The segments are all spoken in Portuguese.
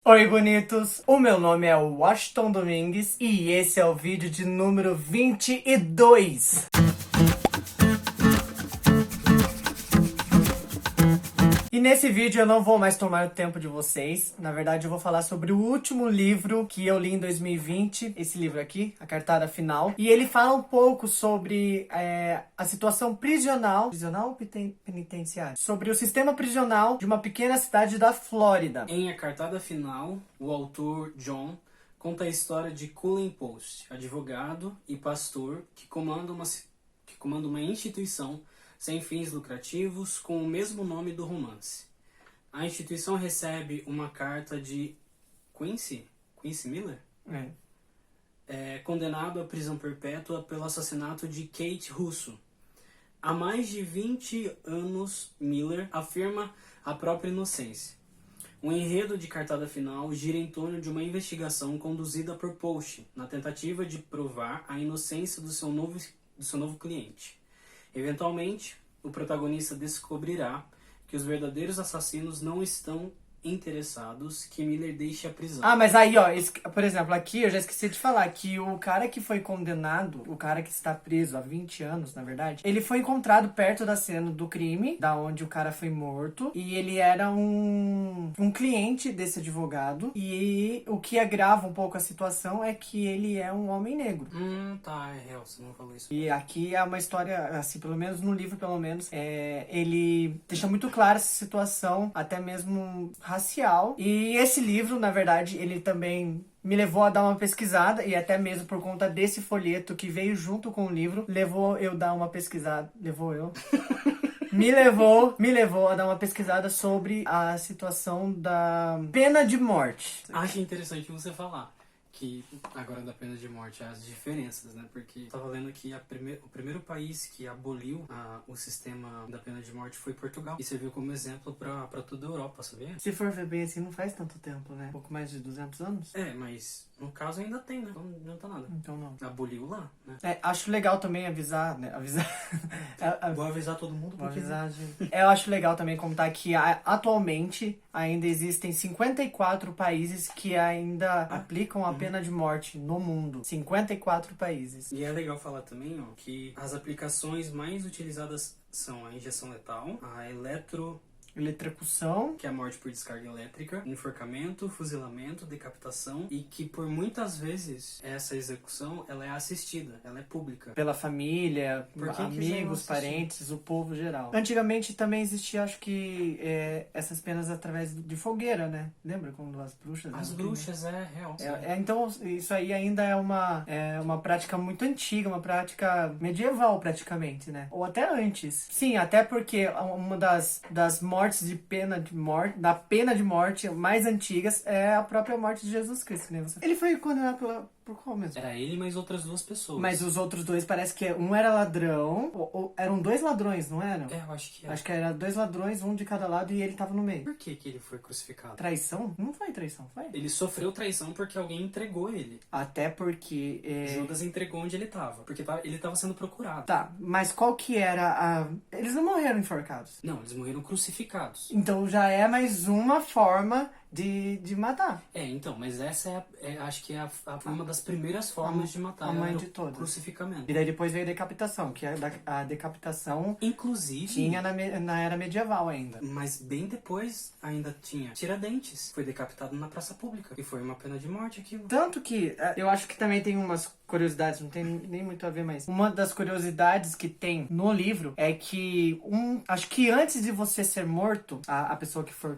Oi, bonitos! O meu nome é Washington Domingues e esse é o vídeo de número 22. E nesse vídeo eu não vou mais tomar o tempo de vocês. Na verdade, eu vou falar sobre o último livro que eu li em 2020. Esse livro aqui, A Cartada Final. E ele fala um pouco sobre a situação prisional ou penitenciária? Sobre o sistema prisional de uma pequena cidade da Flórida. Em A Cartada Final, o autor John conta a história de Cullen Post, advogado e pastor que comanda uma instituição sem fins lucrativos com o mesmo nome do romance. A instituição recebe uma carta de Quincy Miller, condenado à prisão perpétua pelo assassinato de Kate Russo. Há mais de 20 anos, Miller afirma a própria inocência. O enredo de Cartada Final gira em torno de uma investigação conduzida por Post, na tentativa de provar a inocência do seu novo cliente. Eventualmente, o protagonista descobrirá que os verdadeiros assassinos não estão interessados que Miller deixe a prisão. Ah, mas aí, ó, por exemplo, aqui eu já esqueci de falar que o cara que foi condenado, o cara que está preso há 20 anos, na verdade, ele foi encontrado perto da cena do crime, da onde o cara foi morto, e ele era um cliente desse advogado, e o que agrava um pouco a situação é que ele é um homem negro. Tá, é real, você não falou isso. E aqui é uma história, assim, pelo menos no livro, ele deixa muito clara essa situação, até mesmo racial. E esse livro, na verdade, ele também me levou a dar uma pesquisada, e até mesmo por conta desse folheto que veio junto com o livro, me levou a dar uma pesquisada sobre a situação da pena de morte. Acho interessante você falar que agora da pena de morte, as diferenças, né? Porque eu tava lendo que o primeiro país que aboliu o sistema da pena de morte foi Portugal. E serviu como exemplo pra toda a Europa, sabia? Se for ver bem assim, não faz tanto tempo, né? Um pouco mais de 200 anos? É, mas no caso ainda tem, né? Então não adianta nada. Então não. Aboliu lá, né? Acho legal também avisar, né? Vou avisar todo mundo Vou porque... avisar, gente. Eu acho legal também contar que atualmente ainda existem 54 países que ainda aplicam a pena de morte no mundo. 54 países. E é legal falar também, ó, que as aplicações mais utilizadas são a injeção letal, a Eletrocução. que é a morte por descarga elétrica, enforcamento, fuzilamento, decapitação, e que por muitas vezes essa execução ela é assistida, ela é pública. Pela família, Por quem amigos, quiser assistir. parentes, o povo geral. Antigamente também existia, acho que, essas penas através de fogueira, né? Lembra quando as bruxas... As bruxas é real. Então, isso aí ainda é uma prática muito antiga, uma prática medieval praticamente, né? Ou até antes. Sim, até porque uma das mortes de pena de morte, da pena de morte mais antigas é a própria morte de Jesus Cristo, né? Ele foi condenado por qual mesmo? Era ele mais outras duas pessoas. Mas os outros dois parece que um era ladrão, ou eram dois ladrões, não eram? É, eu acho que é. Acho que era dois ladrões, um de cada lado, e ele tava no meio. Por que ele foi crucificado? Traição? Não foi traição, foi? Ele sofreu traição porque alguém entregou ele. Até porque... Judas entregou onde ele tava. Porque ele tava sendo procurado. Tá, mas qual que era a... Eles não morreram enforcados. Não, eles morreram crucificados. Então já é mais uma forma de matar. Então, mas essa acho que é uma das primeiras formas de matar. A mãe era de o todas. Crucificamento. E daí depois veio a decapitação, que a decapitação Inclusive... tinha na era medieval ainda. Mas bem depois ainda tinha Tiradentes. Foi decapitado na praça pública. E foi uma pena de morte aquilo. Tanto que eu acho que também tem umas curiosidades, não tem nem muito a ver, mas uma das curiosidades que tem no livro é que acho que antes de você ser morto, a pessoa que foi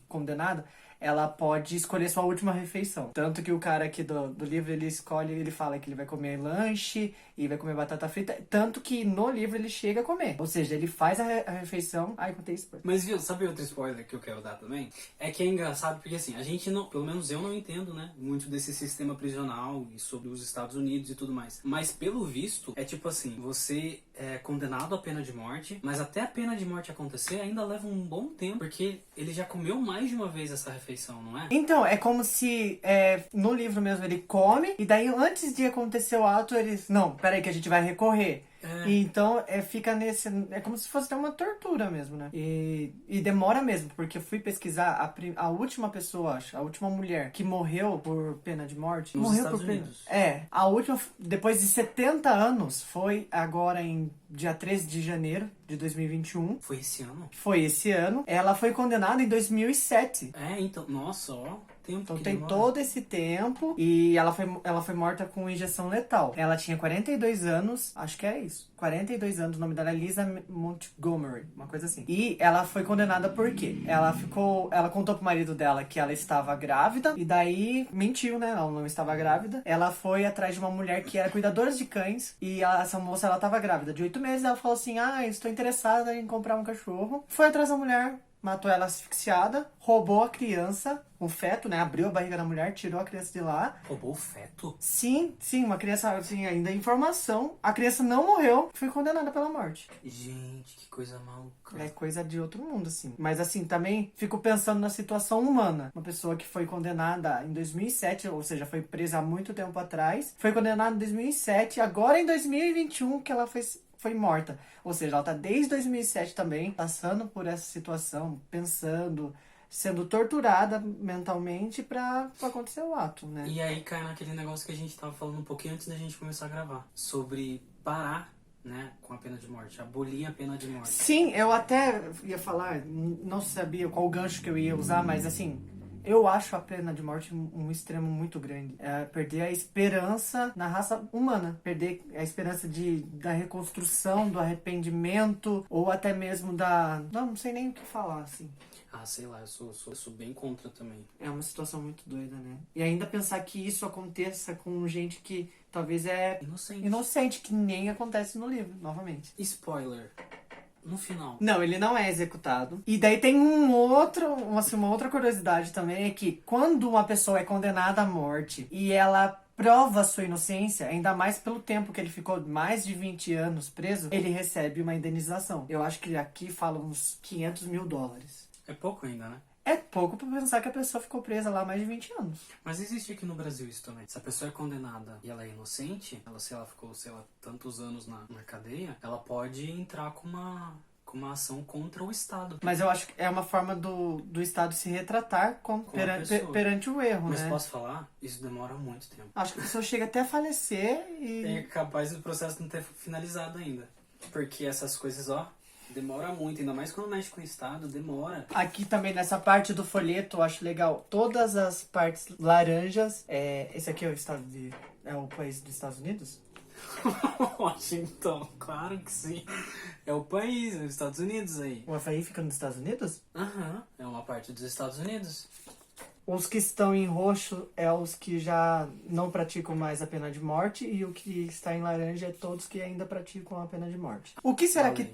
condenada, ela pode escolher sua última refeição. Tanto que o cara aqui do livro, ele fala que ele vai comer lanche e vai comer batata frita. Tanto que no livro ele chega a comer. Ou seja, ele faz a refeição... Ai, contei spoiler. Mas viu, sabe outro spoiler que eu quero dar também? É que é engraçado porque assim, a gente não, pelo menos eu não entendo, né, muito desse sistema prisional e sobre os Estados Unidos e tudo mais. Mas pelo visto, é tipo assim, você é condenado à pena de morte, mas até a pena de morte acontecer ainda leva um bom tempo, porque ele já comeu mais de uma vez essa refeição, não é? Então, é como se no livro mesmo ele come, e daí antes de acontecer o ato, eles... Não, peraí que a gente vai recorrer. E então fica nesse... É como se fosse até uma tortura mesmo, né? E demora mesmo, porque eu fui pesquisar a última pessoa, acho, a última mulher que morreu por pena de morte. Nos Morreu Estados por pena. Unidos. A última, depois de 70 anos, foi agora em dia 13 de janeiro de 2021. Foi esse ano? Foi esse ano. Ela foi condenada em 2007. Então, nossa, ó. Então tem todo esse tempo e ela foi morta com injeção letal. Ela tinha 42 anos, acho que é isso. 42 anos, o nome dela é Lisa Montgomery, uma coisa assim. E ela foi condenada por quê? Ela contou pro marido dela que ela estava grávida e daí mentiu, né? Ela não estava grávida. Ela foi atrás de uma mulher que era cuidadora de cães e essa moça, ela estava grávida de 8 meses. Ela falou assim, estou interessada em comprar um cachorro. Foi atrás da mulher, matou ela asfixiada, roubou a criança, o feto, né? Abriu a barriga da mulher, tirou a criança de lá. Roubou o feto? Sim, uma criança, assim, ainda em informação. A criança não morreu, foi condenada pela morte. Gente, que coisa maluca. É coisa de outro mundo, assim. Mas, assim, também fico pensando na situação humana. Uma pessoa que foi condenada em 2007, ou seja, foi presa há muito tempo atrás. Foi condenada em 2007, agora em 2021 que ela foi morta. Ou seja, ela tá desde 2007 também, passando por essa situação, pensando, sendo torturada mentalmente pra acontecer o ato, né? E aí cai naquele negócio que a gente tava falando um pouquinho antes da gente começar a gravar. Sobre parar, né, com a pena de morte. Abolir a pena de morte. Sim, eu até ia falar, não sabia qual gancho que eu ia usar, mas assim... Eu acho a pena de morte um extremo muito grande. Perder a esperança na raça humana. Perder a esperança da reconstrução, do arrependimento, ou até mesmo da... Não sei nem o que falar, assim. Sei lá, eu sou bem contra também. É uma situação muito doida, né? E ainda pensar que isso aconteça com gente que talvez é... Inocente, que nem acontece no livro, novamente. Spoiler. No final. Não, ele não é executado. E daí tem uma outra curiosidade também, é que quando uma pessoa é condenada à morte e ela prova a sua inocência, ainda mais pelo tempo que ele ficou mais de 20 anos preso, ele recebe uma indenização. Eu acho que aqui fala uns $500 mil. É pouco ainda, né? É pouco pra pensar que a pessoa ficou presa lá mais de 20 anos. Mas existe aqui no Brasil isso também. Se a pessoa é condenada e ela é inocente, se ela ficou, tantos anos na cadeia, ela pode entrar com uma ação contra o Estado. Mas eu acho que é uma forma do Estado se retratar perante o erro, Mas né? posso falar? Isso demora muito tempo. Acho que a pessoa chega até a falecer e... É capaz do processo não ter finalizado ainda. Porque essas coisas, demora muito, ainda mais quando mexe com o Estado, demora. Aqui também, nessa parte do folheto, eu acho legal. Todas as partes laranjas. Esse aqui é o país dos Estados Unidos? Washington, claro que sim. É o país, os Estados Unidos aí. O Havaí fica nos Estados Unidos? É uma parte dos Estados Unidos. Os que estão em roxo é os que já não praticam mais a pena de morte, e o que está em laranja é todos que ainda praticam a pena de morte. O que será que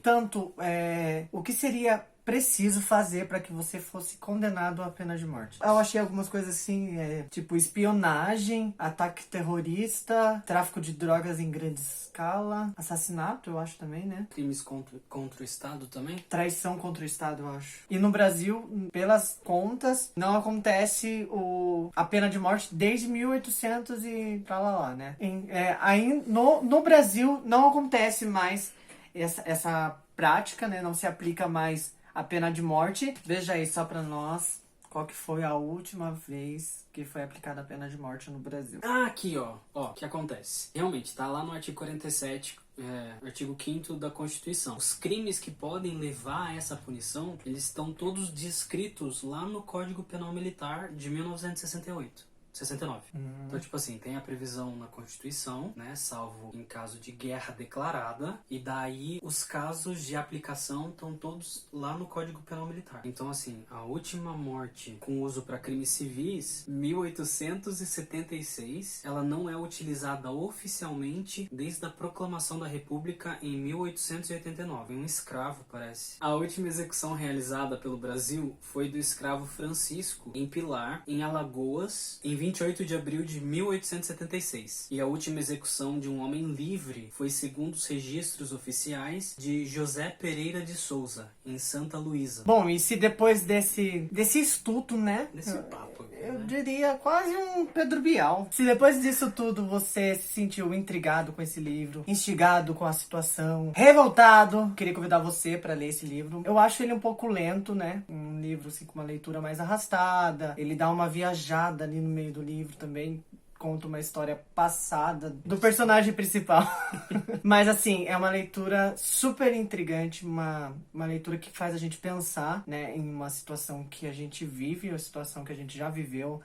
o que seria preciso fazer para que você fosse condenado à pena de morte? Eu achei algumas coisas assim, tipo espionagem, ataque terrorista, tráfico de drogas em grande escala, assassinato, eu acho também, né? Crimes contra o Estado também? Traição contra o Estado, eu acho. E no Brasil, pelas contas, não acontece a pena de morte desde 1800 e pra lá, né? Aí no Brasil não acontece mais essa prática, né? Não se aplica mais a pena de morte. Veja aí só pra nós qual que foi a última vez que foi aplicada a pena de morte no Brasil. Aqui, ó, o que acontece? Realmente, tá lá no artigo 47, artigo 5º da Constituição. Os crimes que podem levar a essa punição, eles estão todos descritos lá no Código Penal Militar de 1969. Então, tipo assim, tem a previsão na Constituição, né, salvo em caso de guerra declarada, e daí os casos de aplicação estão todos lá no Código Penal Militar. Então, assim, a última morte com uso para crimes civis, 1876, ela não é utilizada oficialmente desde a proclamação da República em 1889. Um escravo, parece. A última execução realizada pelo Brasil foi do escravo Francisco, em Pilar, em Alagoas, em 28 de abril de 1876. E a última execução de um homem livre foi, segundo os registros oficiais, de José Pereira de Souza, em Santa Luísa. Bom, e se depois desse estudo, né? Desse papo aqui, Eu né? diria quase um Pedro Bial. Se depois disso tudo você se sentiu intrigado com esse livro, instigado com a situação, revoltado, queria convidar você para ler esse livro. Eu acho ele um pouco lento, né? Um livro assim com uma leitura mais arrastada. Ele dá uma viajada ali no meio do livro também. Conta uma história passada do personagem principal. Mas assim, é uma leitura super intrigante, uma leitura que faz a gente pensar, né, em uma situação que a gente vive, uma situação que a gente já viveu,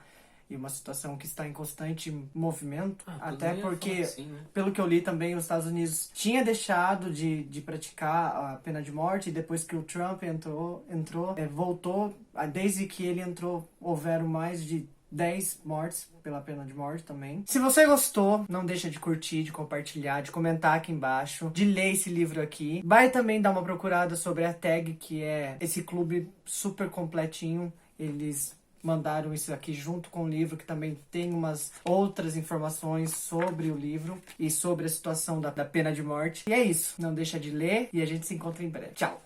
e uma situação que está em constante movimento. Até porque, assim, né? pelo que eu li também, os Estados Unidos tinha deixado de praticar a pena de morte, e depois que o Trump entrou, voltou. Desde que ele entrou, houveram mais de 10 mortes pela pena de morte também. Se você gostou, não deixa de curtir, de compartilhar, de comentar aqui embaixo, de ler esse livro aqui. Vai também dar uma procurada sobre a Tag, que é esse clube super completinho. Eles mandaram isso aqui junto com o livro, que também tem umas outras informações sobre o livro e sobre a situação da pena de morte. E é isso. Não deixa de ler e a gente se encontra em breve. Tchau!